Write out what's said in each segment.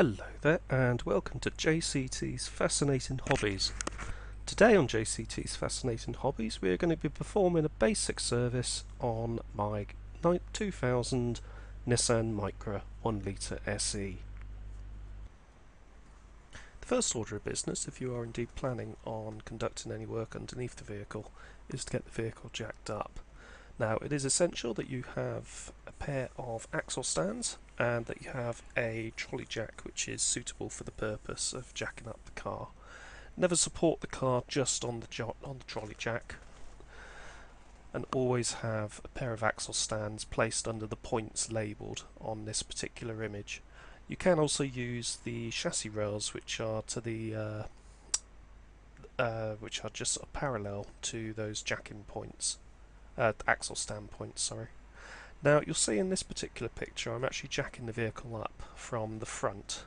Hello there and welcome to JCT's Fascinating Hobbies. Today on JCT's Fascinating Hobbies we are going to be performing a basic service on my 2000 Nissan Micra 1 litre SE. The first order of business, if you are indeed planning on conducting any work underneath the vehicle, is to get the vehicle jacked up. Now, it is essential that you have a pair of axle stands and that you have a trolley jack which is suitable for the purpose of jacking up the car. Never support the car just on the trolley jack, and always have a pair of axle stands placed under the points labelled on this particular image. You can also use the chassis rails which are to the which are just sort of parallel to those jacking points. Axle stand points, sorry. Now you'll see in this particular picture I'm actually jacking the vehicle up from the front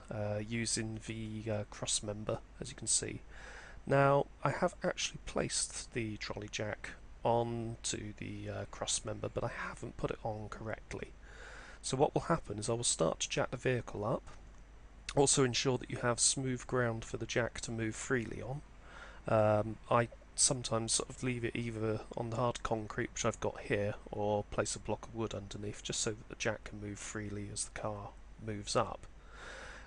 using the cross member, as you can see. Now I have actually placed the trolley jack onto the cross member, but I haven't put it on correctly. So what will happen is I will start to jack the vehicle up, also ensure that you have smooth ground for the jack to move freely on. I sometimes sort of leave it either on the hard concrete, which I've got here, or place a block of wood underneath just so that the jack can move freely as the car moves up.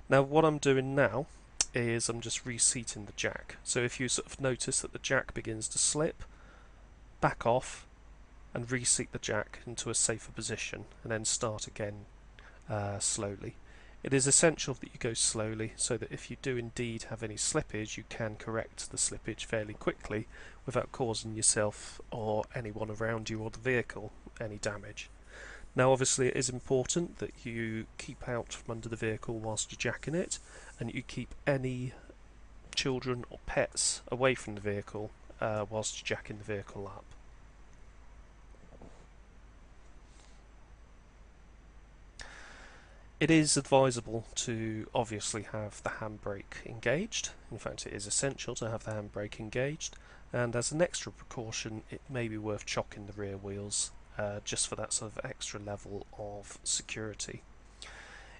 Now what I'm doing now is I'm just reseating the jack. So if you sort of notice that the jack begins to slip, back off and reseat the jack into a safer position and then start again slowly. It is essential that you go slowly so that if you do indeed have any slippage, you can correct the slippage fairly quickly without causing yourself or anyone around you or the vehicle any damage. Now obviously it is important that you keep out from under the vehicle whilst you're jacking it, and you keep any children or pets away from the vehicle whilst you're jacking the vehicle up. It is advisable to obviously have the handbrake engaged. In fact, it is essential to have the handbrake engaged, and as an extra precaution it may be worth chocking the rear wheels just for that sort of extra level of security.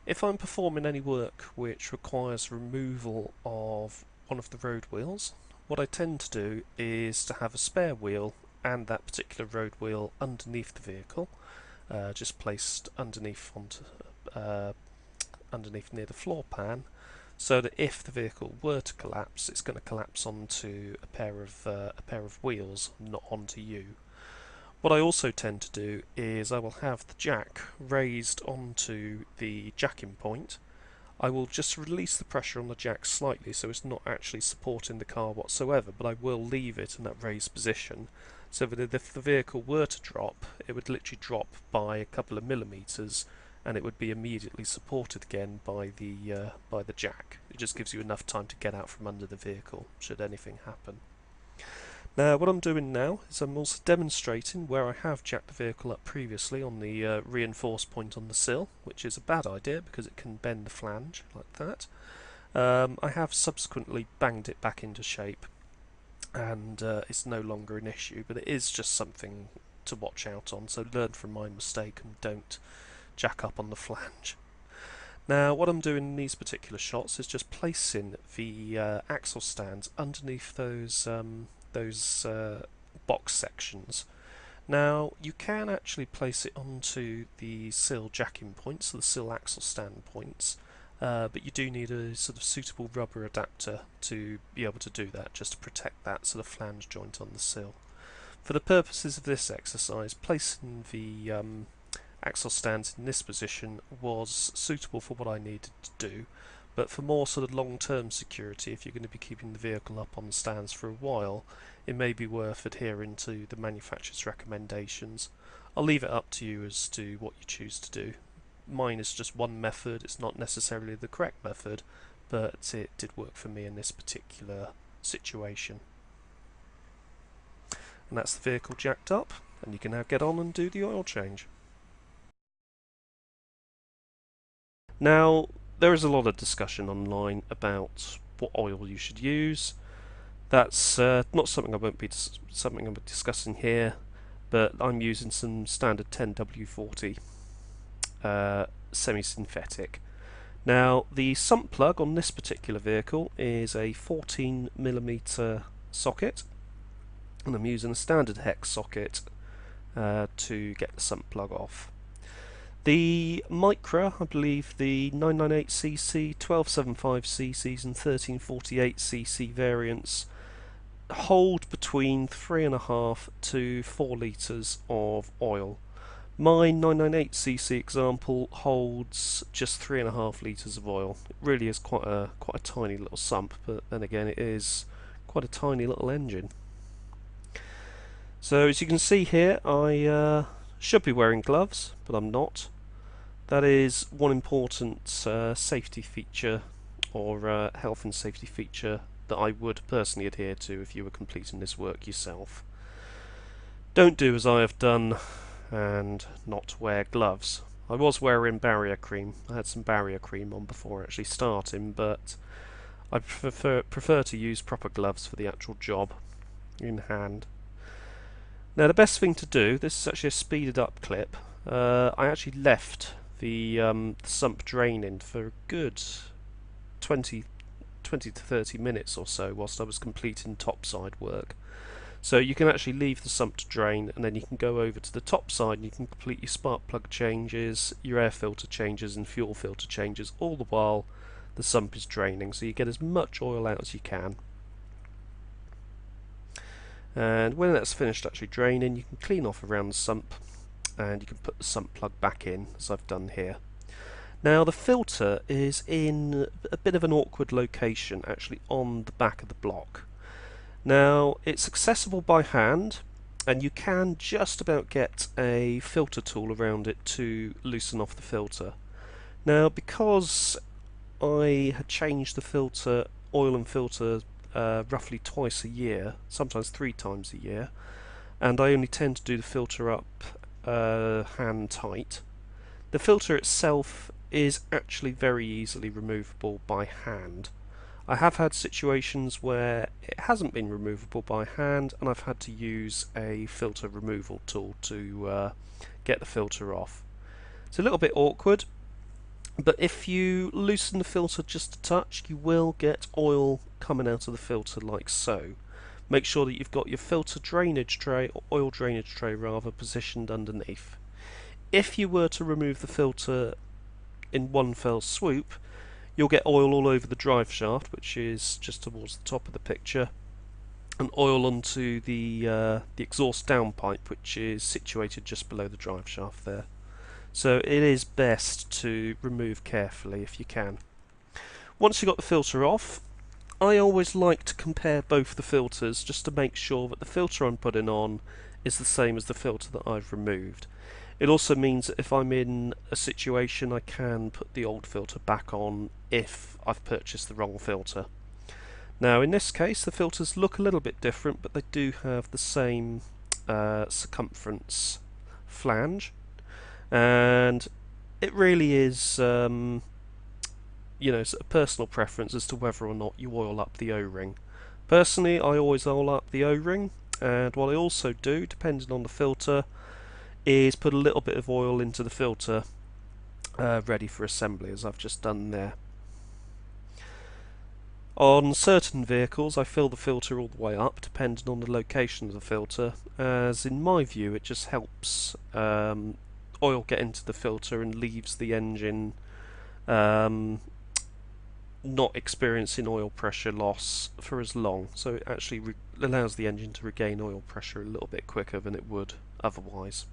If I'm performing any work which requires removal of one of the road wheels, what I tend to do is to have a spare wheel and that particular road wheel underneath the vehicle, just placed underneath underneath near the floor pan, so that if the vehicle were to collapse, it's going to collapse onto a pair of wheels, not onto you. What I also tend to do is I will have the jack raised onto the jacking point. I will just release the pressure on the jack slightly so it's not actually supporting the car whatsoever, but I will leave it in that raised position so that if the vehicle were to drop, it would literally drop by a couple of millimeters and it would be immediately supported again by the jack. It just gives you enough time to get out from under the vehicle should anything happen. Now what I'm doing now is I'm also demonstrating where I have jacked the vehicle up previously on the reinforced point on the sill, which is a bad idea because it can bend the flange like that. I have subsequently banged it back into shape, and it's no longer an issue, but it is just something to watch out on, so learn from my mistake and don't jack up on the flange. Now what I'm doing in these particular shots is just placing the axle stands underneath those box sections. Now you can actually place it onto the sill jacking points, so the sill axle stand points, but you do need a sort of suitable rubber adapter to be able to do that, just to protect that sort of flange joint on the sill. For the purposes of this exercise, placing the axle stands in this position was suitable for what I needed to do, but for more sort of long-term security, if you're going to be keeping the vehicle up on the stands for a while, it may be worth adhering to the manufacturer's recommendations. I'll leave it up to you as to what you choose to do. Mine is just one method, it's not necessarily the correct method, but it did work for me in this particular situation. And that's the vehicle jacked up, and you can now get on and do the oil change. Now, there is a lot of discussion online about what oil you should use. That's not something I won't be discussing here, but I'm using some standard 10W40 semi-synthetic. Now the sump plug on this particular vehicle is a 14mm socket, and I'm using a standard hex socket to get the sump plug off. The Micra, I believe the 998cc, 1275cc's and 1348cc variants hold between 3.5 to 4 litres of oil. My 998cc example holds just 3.5 litres of oil. It really is quite a tiny little sump, but then again it is quite a tiny little engine. So as you can see here, I should be wearing gloves, but I'm not. That is one important safety feature, or health and safety feature, that I would personally adhere to if you were completing this work yourself. Don't do as I have done and not wear gloves. I was wearing barrier cream. I had some barrier cream on before actually starting, but I prefer to use proper gloves for the actual job in hand. Now the best thing to do, this is actually a speeded up clip, I actually left the sump draining for a good 20 to 30 minutes or so whilst I was completing topside work. So you can actually leave the sump to drain, and then you can go over to the top side and you can complete your spark plug changes, your air filter changes and fuel filter changes, all the while the sump is draining, so you get as much oil out as you can. And when that's finished actually draining, you can clean off around the sump and you can put the sump plug back in, as I've done here. Now the filter is in a bit of an awkward location, actually on the back of the block. Now it's accessible by hand, and you can just about get a filter tool around it to loosen off the filter. Now because I had changed the filter, oil and filter roughly twice a year, sometimes 3 times a year, and I only tend to do the filter up hand tight, the filter itself is actually very easily removable by hand. I have had situations where it hasn't been removable by hand and I've had to use a filter removal tool to get the filter off. It's a little bit awkward, but if you loosen the filter just a touch, you will get oil coming out of the filter like so. Make sure that you've got your filter drainage tray, or oil drainage tray rather, positioned underneath. If you were to remove the filter in one fell swoop, you'll get oil all over the drive shaft, which is just towards the top of the picture, and oil onto the exhaust downpipe, which is situated just below the drive shaft there. So it is best to remove carefully if you can. Once you've got the filter off, I always like to compare both the filters just to make sure that the filter I'm putting on is the same as the filter that I've removed. It also means that if I'm in a situation, I can put the old filter back on if I've purchased the wrong filter. Now in this case the filters look a little bit different, but they do have the same circumference flange, and it really is you know, a personal preference as to whether or not you oil up the O-ring. Personally, I always oil up the O-ring, and what I also do, depending on the filter, is put a little bit of oil into the filter ready for assembly, as I've just done there. On certain vehicles I fill the filter all the way up, depending on the location of the filter, as in my view it just helps oil get into the filter and leaves the engine not experiencing oil pressure loss for as long, so it actually allows the engine to regain oil pressure a little bit quicker than it would otherwise.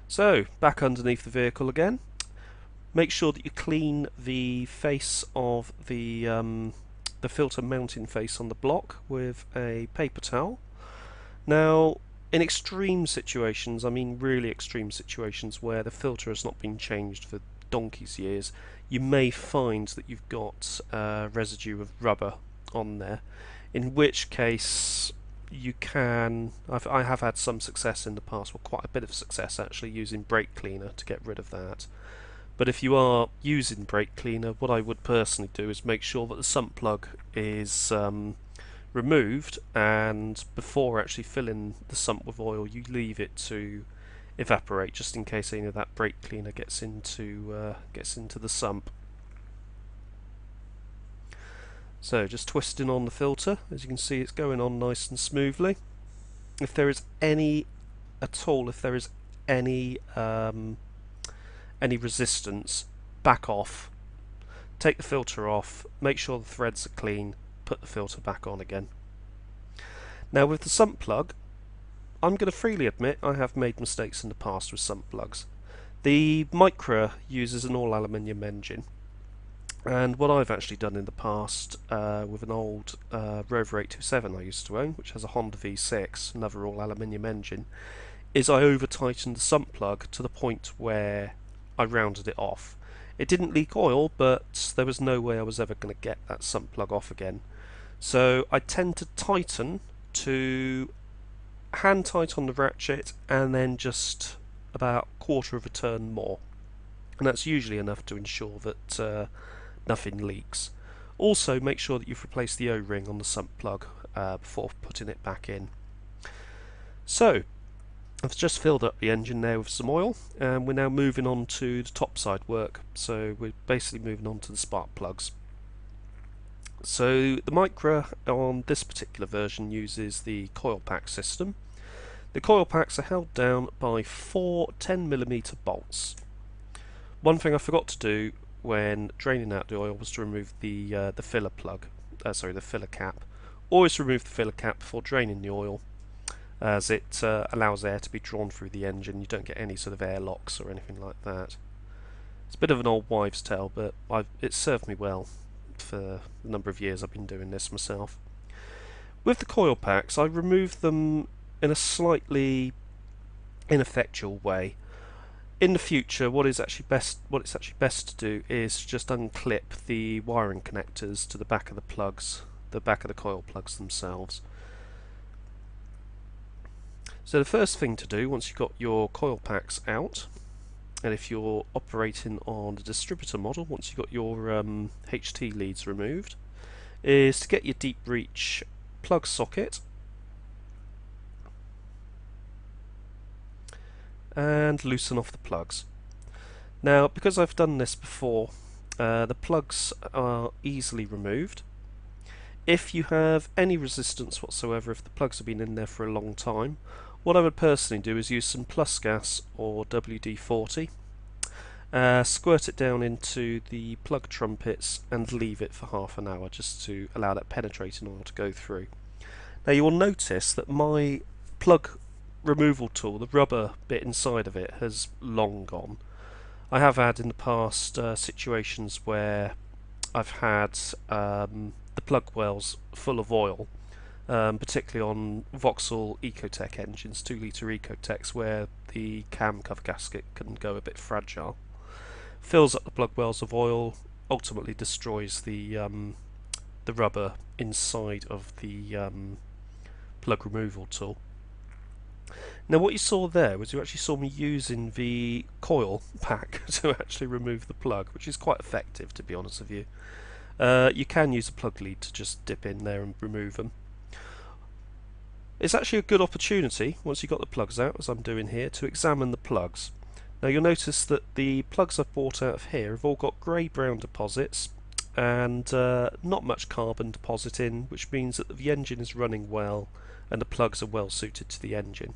So back underneath the vehicle again, make sure that you clean the face of the filter mounting face on the block with a paper towel. Now in extreme situations, I mean really extreme situations where the filter has not been changed for donkey's years, you may find that you've got residue of rubber on there, in which case you can, I have had some success in the past, well quite a bit of success actually, using brake cleaner to get rid of that. But if you are using brake cleaner, what I would personally do is make sure that the sump plug is removed, and before actually filling the sump with oil you leave it to evaporate, just in case any of that brake cleaner gets into the sump. So just twisting on the filter, as you can see it's going on nice and smoothly. If there is any resistance, back off, take the filter off, make sure the threads are clean, put the filter back on again. Now with the sump plug, I'm going to freely admit I have made mistakes in the past with sump plugs. The Micra uses an all aluminium engine, and what I've actually done in the past with an old Rover 827 I used to own, which has a Honda V6, another all aluminium engine, is I over tightened the sump plug to the point where I rounded it off. It didn't leak oil, but there was no way I was ever going to get that sump plug off again. So I tend to tighten to hand tight on the ratchet and then just about quarter of a turn more, and that's usually enough to ensure that nothing leaks. Also make sure that you've replaced the O-ring on the sump plug before putting it back in. So I've just filled up the engine there with some oil, and we're now moving on to the topside work. So we're basically moving on to the spark plugs. So the Micra on this particular version uses the coil pack system. The coil packs are held down by 4 10mm bolts. One thing I forgot to do when draining out the oil was to remove the filler cap. Always remove the filler cap before draining the oil, as it allows air to be drawn through the engine. You don't get any sort of air locks or anything like that. It's a bit of an old wives' tale, but it's served me well for the number of years I've been doing this myself. With the coil packs, I remove them in a slightly ineffectual way. In the future, what it's actually best to do is just unclip the wiring connectors to the back of the plugs, the back of the coil plugs themselves. So the first thing to do, once you've got your coil packs out, and if you're operating on the distributor model, once you've got your HT leads removed, is to get your deep reach plug socket and loosen off the plugs. Now, because I've done this before, the plugs are easily removed. If you have any resistance whatsoever, if the plugs have been in there for a long time, what I would personally do is use some plus gas or WD-40, squirt it down into the plug trumpets and leave it for half an hour just to allow that penetrating oil to go through. Now you will notice that my plug removal tool, the rubber bit inside of it, has long gone. I have had in the past situations where I've had the plug wells full of oil, particularly on Vauxhall Ecotec engines, 2 litre Ecotechs, where the cam cover gasket can go a bit fragile. Fills up the plug wells of oil, ultimately destroys the rubber inside of the plug removal tool. Now what you saw there was you actually saw me using the coil pack to actually remove the plug, which is quite effective, to be honest with you. You can use a plug lead to just dip in there and remove them. It's actually a good opportunity, once you've got the plugs out, as I'm doing here, to examine the plugs. Now you'll notice that the plugs I've bought out of here have all got grey-brown deposits and not much carbon deposit in, which means that the engine is running well and the plugs are well suited to the engine.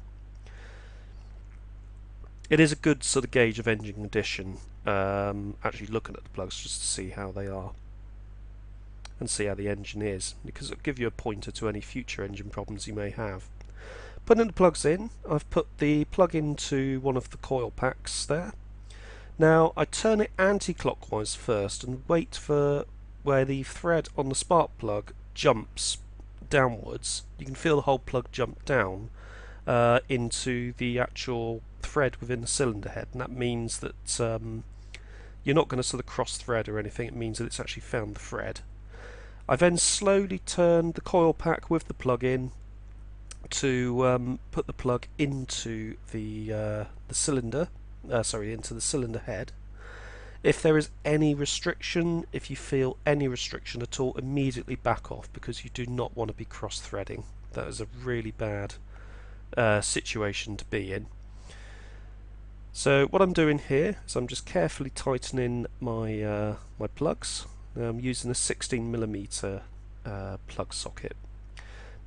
It is a good sort of gauge of engine condition, actually looking at the plugs just to see how they are and see how the engine is, because it'll give you a pointer to any future engine problems you may have. Putting the plugs in, I've put the plug into one of the coil packs there. Now I turn it anti-clockwise first and wait for where the thread on the spark plug jumps downwards. You can feel the whole plug jump down into the actual thread within the cylinder head, and that means that you're not going to sort of cross thread or anything. It means that it's actually found the thread. I then slowly turn the coil pack with the plug in to put the plug into the cylinder, into the cylinder head. If there is any restriction, if you feel any restriction at all, immediately back off, because you do not want to be cross-threading. That is a really bad situation to be in. So what I'm doing here is I'm just carefully tightening my my plugs. I'm using a 16mm plug socket.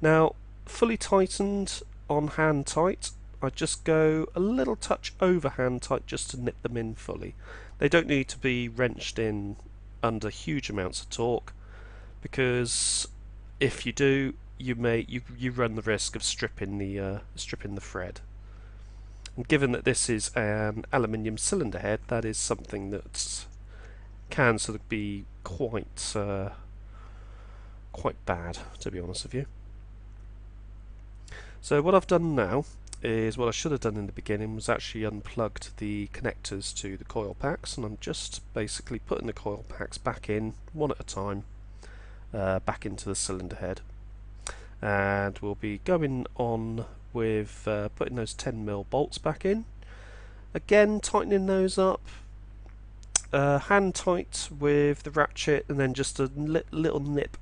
Now, fully tightened on hand tight, I just go a little touch over hand tight just to nip them in fully. They don't need to be wrenched in under huge amounts of torque, because if you do, you run the risk of stripping the thread. And given that this is an aluminium cylinder head, that is something that can sort of be quite bad, to be honest with you. So what I've done now is what I should have done in the beginning, was actually unplugged the connectors to the coil packs, and I'm just basically putting the coil packs back in one at a time, back into the cylinder head. And we'll be going on with putting those 10mm bolts back in. Again, tightening those up, hand tight with the ratchet, and then just a little nip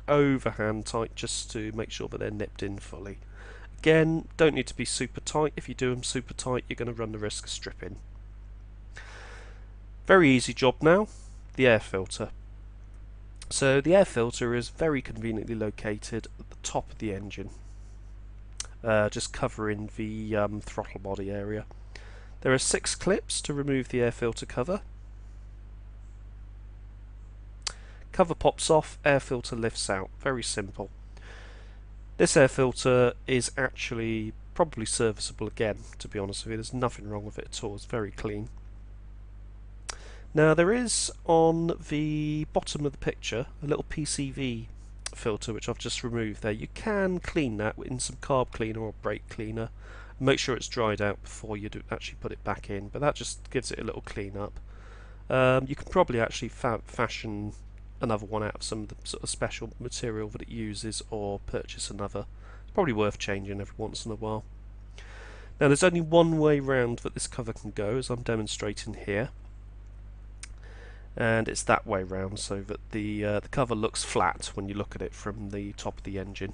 over hand tight just to make sure that they're nipped in fully. Again, don't need to be super tight. If you do them super tight, you're going to run the risk of stripping. Very easy job now, the air filter. So the air filter is very conveniently located at the top of the engine, just covering the throttle body area. There are 6 clips to remove the air filter cover. Cover pops off, air filter lifts out. Very simple. This air filter is actually probably serviceable again, to be honest with you. There's nothing wrong with it at all. It's very clean. Now there is on the bottom of the picture a little PCV filter which I've just removed there. You can clean that in some carb cleaner or brake cleaner. Make sure it's dried out before you actually put it back in, but that just gives it a little clean up. You can probably actually fashion another one out of some of the sort of special material that it uses, or purchase another. It's probably worth changing every once in a while. Now there's only one way round that this cover can go, as I'm demonstrating here, and it's that way round, so that the cover looks flat when you look at it from the top of the engine.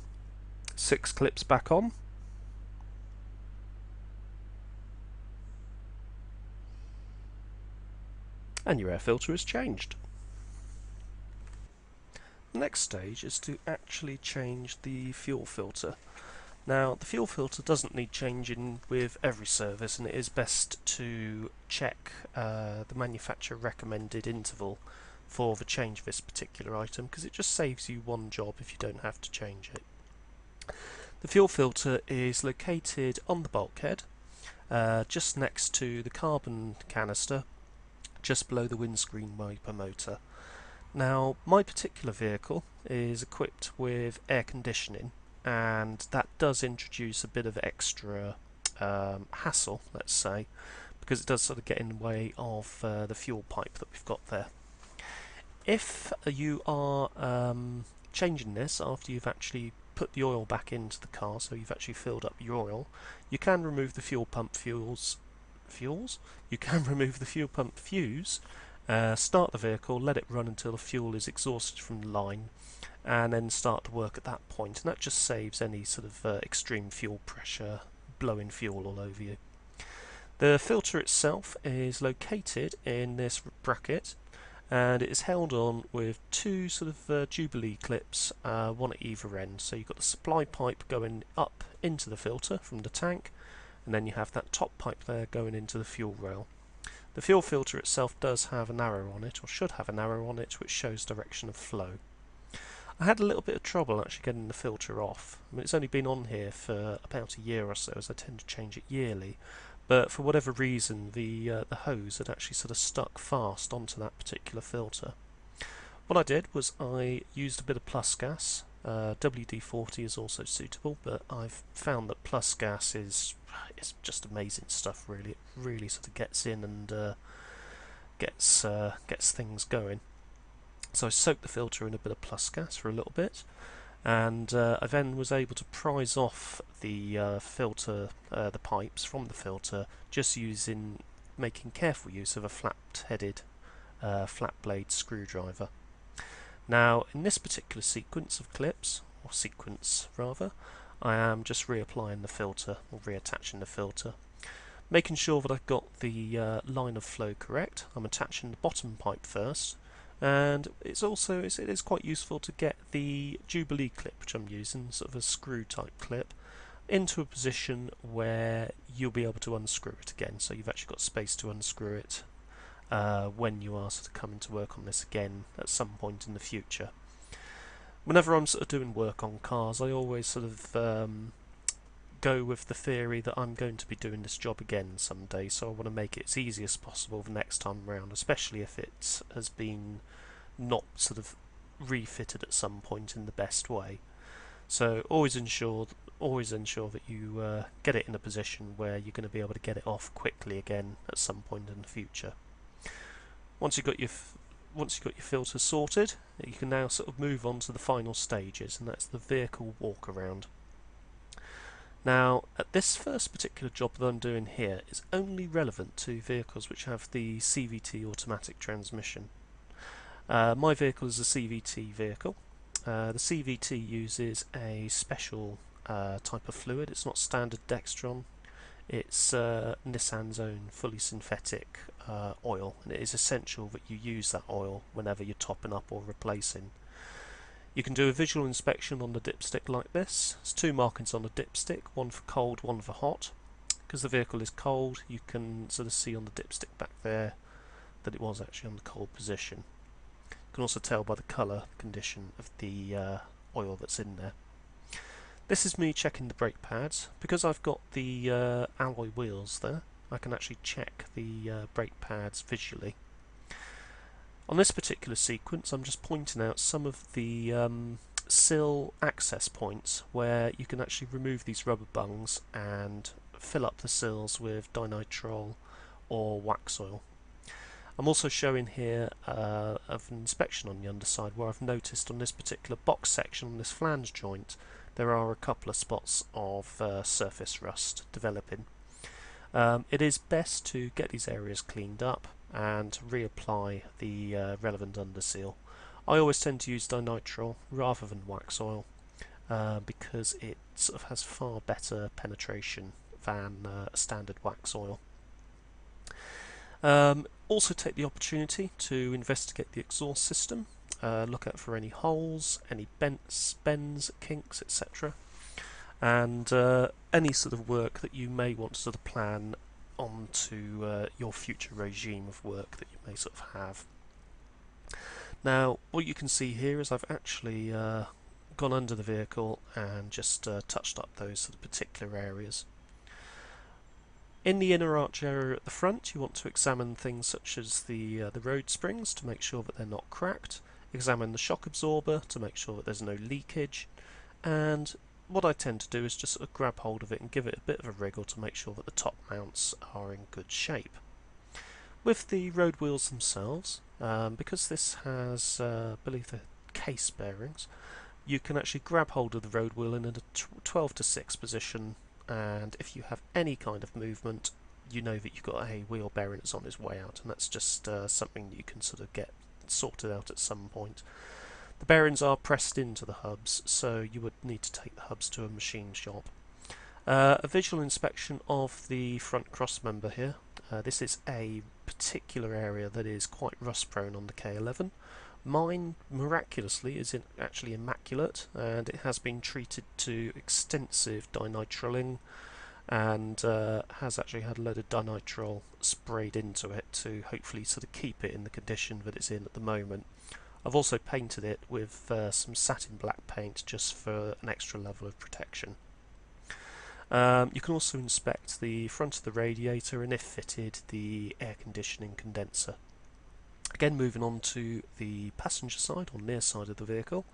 6 clips back on. And your air filter is changed. The next stage is to actually change the fuel filter. Now the fuel filter doesn't need changing with every service, and it is best to check the manufacturer recommended interval for the change of this particular item, because it just saves you one job if you don't have to change it. The fuel filter is located on the bulkhead, just next to the carbon canister, just below the windscreen wiper motor. Now my particular vehicle is equipped with air conditioning, and that does introduce a bit of extra hassle, let's say, because it does sort of get in the way of the fuel pipe that we've got there. If you are changing this after you've actually put the oil back into the car, so you've actually filled up your oil, you can remove the fuel pump fuels? You can remove the fuel pump fuse, start the vehicle, let it run until the fuel is exhausted from the line, and then start the work at that point, and that just saves any sort of extreme fuel pressure, blowing fuel all over you. The filter itself is located in this bracket, and it is held on with 2 sort of Jubilee clips, one at either end. So you've got the supply pipe going up into the filter from the tank, and then you have that top pipe there going into the fuel rail. The fuel filter itself does have an arrow on it, or should have an arrow on it, which shows direction of flow. I had a little bit of trouble actually getting the filter off. I mean, it's only been on here for about a year or so, as I tend to change it yearly, but for whatever reason the hose had actually sort of stuck fast onto that particular filter. What I did was I used a bit of plus gas. WD-40 is also suitable, but I've found that plus gas is just amazing stuff. Really, it really sort of gets in and gets things going. So I soaked the filter in a bit of plus gas for a little bit, and I then was able to prise off the filter, the pipes from the filter, just making careful use of a flat-headed, flat blade screwdriver. Now, in this particular sequence of clips, or sequence rather, I am just reapplying the filter, or reattaching the filter. Making sure that I've got the line of flow correct, I'm attaching the bottom pipe first, and it is quite useful to get the Jubilee clip, which I'm using, sort of a screw type clip, into a position where you'll be able to unscrew it again, so you've actually got space to unscrew it when you are sort of coming to work on this again at some point in the future. Whenever I'm sort of doing work on cars, I always sort of go with the theory that I'm going to be doing this job again someday, so I want to make it as easy as possible the next time around, especially if it has been not sort of refitted at some point in the best way. So always ensure that you get it in a position where you're going to be able to get it off quickly again at some point in the future. Once you've got your filters sorted, you can now sort of move on to the final stages, and that's the vehicle walk around. Now, this first particular job that I'm doing here is only relevant to vehicles which have the CVT automatic transmission. My vehicle is a CVT vehicle. The CVT uses a special type of fluid. It's not standard Dextron. It's Nissan's own fully synthetic oil, and it is essential that you use that oil whenever you're topping up or replacing. You can do a visual inspection on the dipstick like this. There's two markings on the dipstick, one for cold, one for hot. Because the vehicle is cold, you can sort of see on the dipstick back there that it was actually on the cold position. You can also tell by the colour condition of the oil that's in there. This is me checking the brake pads. Because I've got the alloy wheels there, I can actually check the brake pads visually. On this particular sequence, I'm just pointing out some of the sill access points where you can actually remove these rubber bungs and fill up the sills with dinitrile or wax oil. I'm also showing here of an inspection on the underside where I've noticed on this particular box section on this flange joint there are a couple of spots of surface rust developing. It is best to get these areas cleaned up and reapply the relevant underseal. I always tend to use dinitrile rather than wax oil because it sort of has far better penetration than standard wax oil. Also take the opportunity to investigate the exhaust system, look out for any holes, any bends, kinks, etc. and any sort of work that you may want to sort of plan onto your future regime of work that you may sort of have. Now, what you can see here is I've actually gone under the vehicle and just touched up those sort of particular areas. In the inner arch area at the front, you want to examine things such as the road springs to make sure that they're not cracked, examine the shock absorber to make sure that there's no leakage, and what I tend to do is just sort of grab hold of it and give it a bit of a wriggle to make sure that the top mounts are in good shape. With the road wheels themselves, because this has, I believe, the case bearings, you can actually grab hold of the road wheel in a 12 to 6 position, and if you have any kind of movement, you know that you've got a wheel bearing that's on its way out, and that's just something that you can sort of get sorted out at some point. The bearings are pressed into the hubs, so you would need to take the hubs to a machine shop. A visual inspection of the front cross member here. This is a particular area that is quite rust prone on the K11. Mine, miraculously, is actually immaculate, and it has been treated to extensive dinitriling and has actually had a load of dinitrile sprayed into it to hopefully sort of keep it in the condition that it's in at the moment. I've also painted it with some satin black paint just for an extra level of protection. You can also inspect the front of the radiator and, if fitted, the air conditioning condenser. Again, moving on to the passenger side or near side of the vehicle.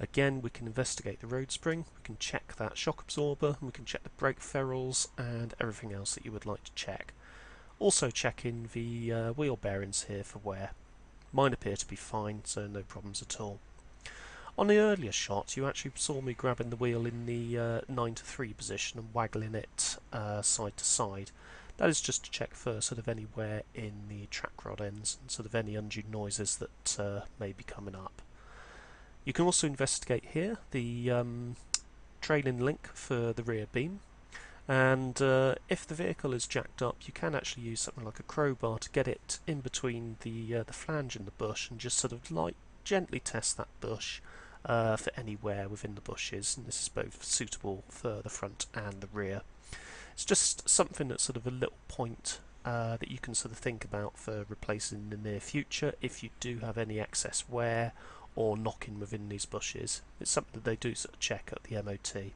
Again, we can investigate the road spring, we can check that shock absorber, and we can check the brake ferrules and everything else that you would like to check. Also checking the wheel bearings here for wear. Mine appear to be fine, so no problems at all. On the earlier shot, you actually saw me grabbing the wheel in the 9 to 3 position and waggling it side to side. That is just to check for sort of any wear in the track rod ends and sort of any undue noises that may be coming up. You can also investigate here the trailing link for the rear beam, And if the vehicle is jacked up, you can actually use something like a crowbar to get it in between the flange and the bush, and just sort of like gently test that bush for any wear within the bushes. And this is both suitable for the front and the rear. It's just something that's sort of a little point that you can sort of think about for replacing in the near future if you do have any excess wear or knocking within these bushes. It's something that they do sort of check at the MOT.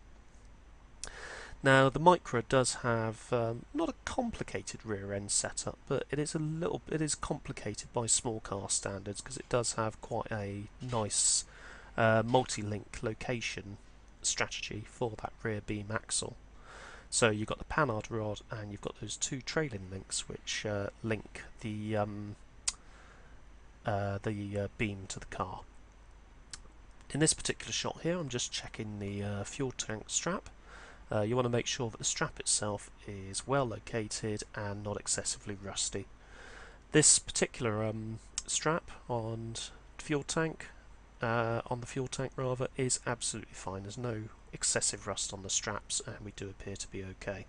Now the Micra does have not a complicated rear end setup, but it is complicated by small car standards, because it does have quite a nice multi-link location strategy for that rear beam axle. So you've got the panhard rod and you've got those two trailing links which link the beam to the car. In this particular shot here, I'm just checking the fuel tank strap. You want to make sure that the strap itself is well located and not excessively rusty. This particular strap on the fuel tank is absolutely fine. There's no excessive rust on the straps, and we do appear to be okay.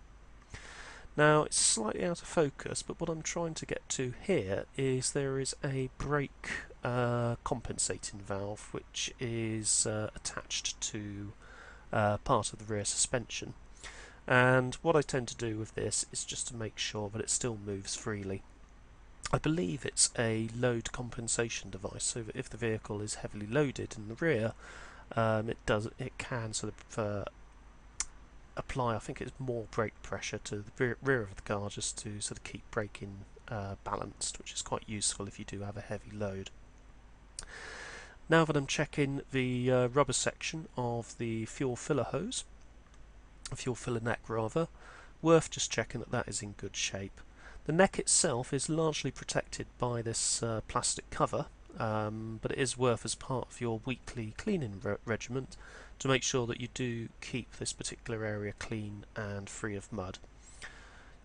Now it's slightly out of focus, but what I'm trying to get to here is there is a brake compensating valve which is attached to part of the rear suspension, and what I tend to do with this is just to make sure that it still moves freely. I believe it's a load compensation device, so that if the vehicle is heavily loaded in the rear, it can sort of apply, I think it's more brake pressure to the rear of the car, just to sort of keep braking balanced, which is quite useful if you do have a heavy load. Now that I'm checking the rubber section of the fuel filler hose, fuel filler neck rather, worth just checking that that is in good shape. The neck itself is largely protected by this plastic cover, but it is worth, as part of your weekly cleaning regimen, to make sure that you do keep this particular area clean and free of mud.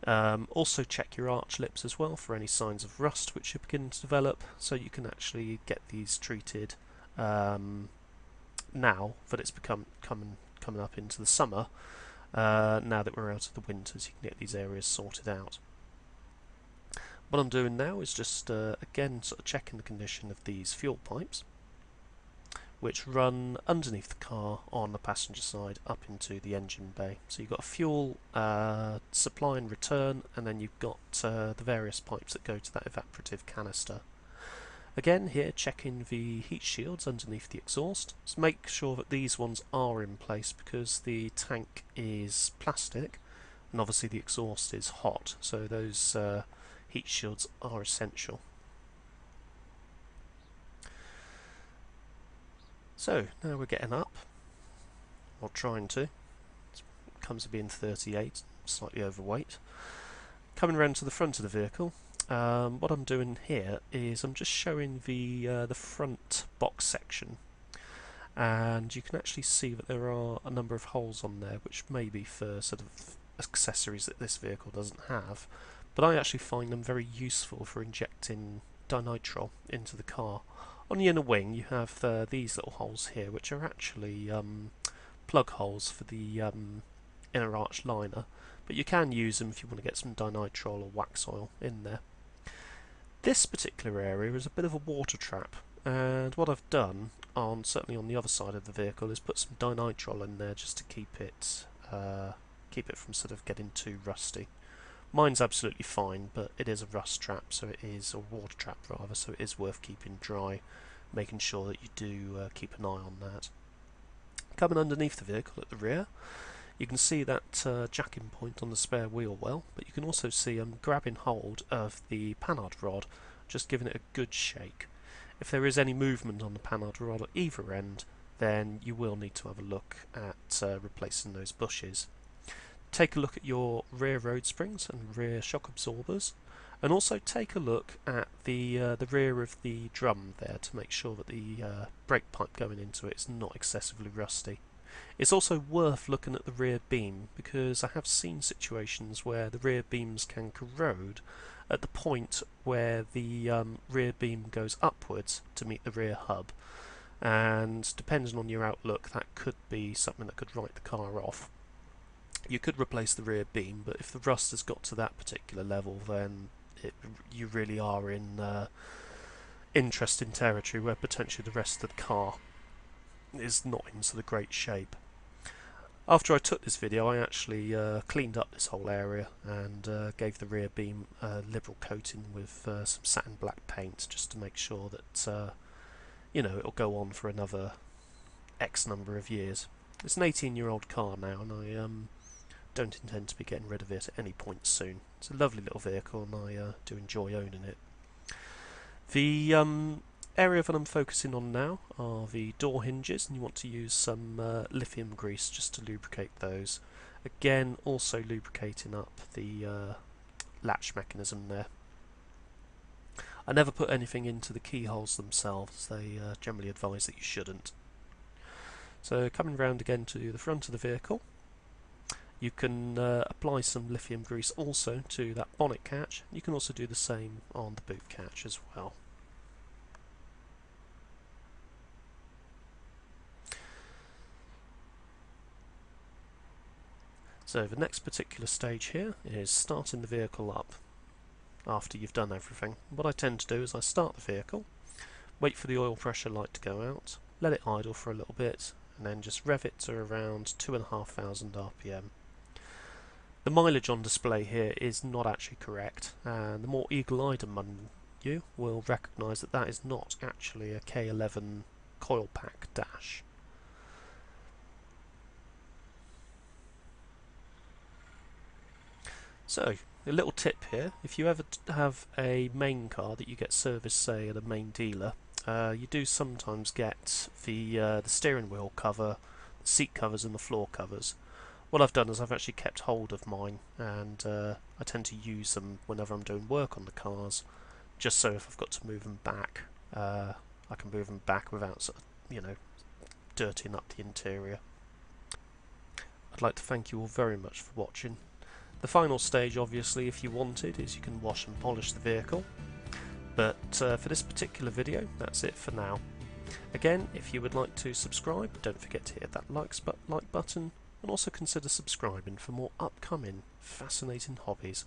Also check your arch lips as well for any signs of rust which are beginning to develop, so you can actually get these treated now that it's coming up into the summer. Now that we're out of the winters, you can get these areas sorted out. What I'm doing now is just again sort of checking the condition of these fuel pipes, which run underneath the car on the passenger side up into the engine bay. So you've got a fuel supply and return, and then you've got the various pipes that go to that evaporative canister. Again here, checking the heat shields underneath the exhaust. So make sure that these ones are in place, because the tank is plastic and obviously the exhaust is hot, so those heat shields are essential. So now we're getting up, or trying to. It comes to being 38, slightly overweight. Coming around to the front of the vehicle, what I'm doing here is I'm just showing the front box section, and you can actually see that there are a number of holes on there which may be for sort of accessories that this vehicle doesn't have, but I actually find them very useful for injecting dinitrile into the car. On the inner wing you have these little holes here, which are actually plug holes for the inner arch liner, but you can use them if you want to get some dinitrile or wax oil in there. This particular area is a bit of a water trap, and what I've done, certainly on the other side of the vehicle, is put some dinitrile in there just to keep it from sort of getting too rusty. Mine's absolutely fine, but it is a rust trap, so it is a water trap rather, so it is worth keeping dry, making sure that you do keep an eye on that. Coming underneath the vehicle at the rear, you can see that jacking point on the spare wheel well, but you can also see I'm grabbing hold of the panhard rod, just giving it a good shake. If there is any movement on the panhard rod at either end, then you will need to have a look at replacing those bushes. Take a look at your rear road springs and rear shock absorbers, and also take a look at the rear of the drum there to make sure that the brake pipe going into it is not excessively rusty. It's also worth looking at the rear beam, because I have seen situations where the rear beams can corrode at the point where the rear beam goes upwards to meet the rear hub, and depending on your outlook, that could be something that could write the car off. You could replace the rear beam, but if the rust has got to that particular level, then you really are in interesting territory where potentially the rest of the car is not in sort of great shape. After I took this video, I actually cleaned up this whole area and gave the rear beam a liberal coating with some satin black paint, just to make sure that it'll go on for another X number of years. It's an 18-year-old car now, and I don't intend to be getting rid of it at any point soon. It's a lovely little vehicle, and I do enjoy owning it. The area that I'm focusing on now are the door hinges, and you want to use some lithium grease just to lubricate those. Again, also lubricating up the latch mechanism there. I never put anything into the keyholes themselves, they generally advise that you shouldn't. So coming round again to the front of the vehicle, you can apply some lithium grease also to that bonnet catch. You can also do the same on the boot catch as well. So the next particular stage here is starting the vehicle up after you've done everything. What I tend to do is I start the vehicle, wait for the oil pressure light to go out, let it idle for a little bit, and then just rev it to around 2,500 RPM. The mileage on display here is not actually correct, and the more eagle-eyed among you will recognise that that is not actually a K11 coil pack dash. So, a little tip here, if you ever have a main car that you get serviced, say, at a main dealer, you do sometimes get the steering wheel cover, the seat covers and the floor covers. What I've done is I've actually kept hold of mine, and I tend to use them whenever I'm doing work on the cars, just so if I've got to move them back, I can move them back without sort of, dirtying up the interior. I'd like to thank you all very much for watching. The final stage, obviously, if you wanted, is you can wash and polish the vehicle. But for this particular video, that's it for now. Again, if you would like to subscribe, don't forget to hit that like button, and also consider subscribing for more upcoming fascinating hobbies.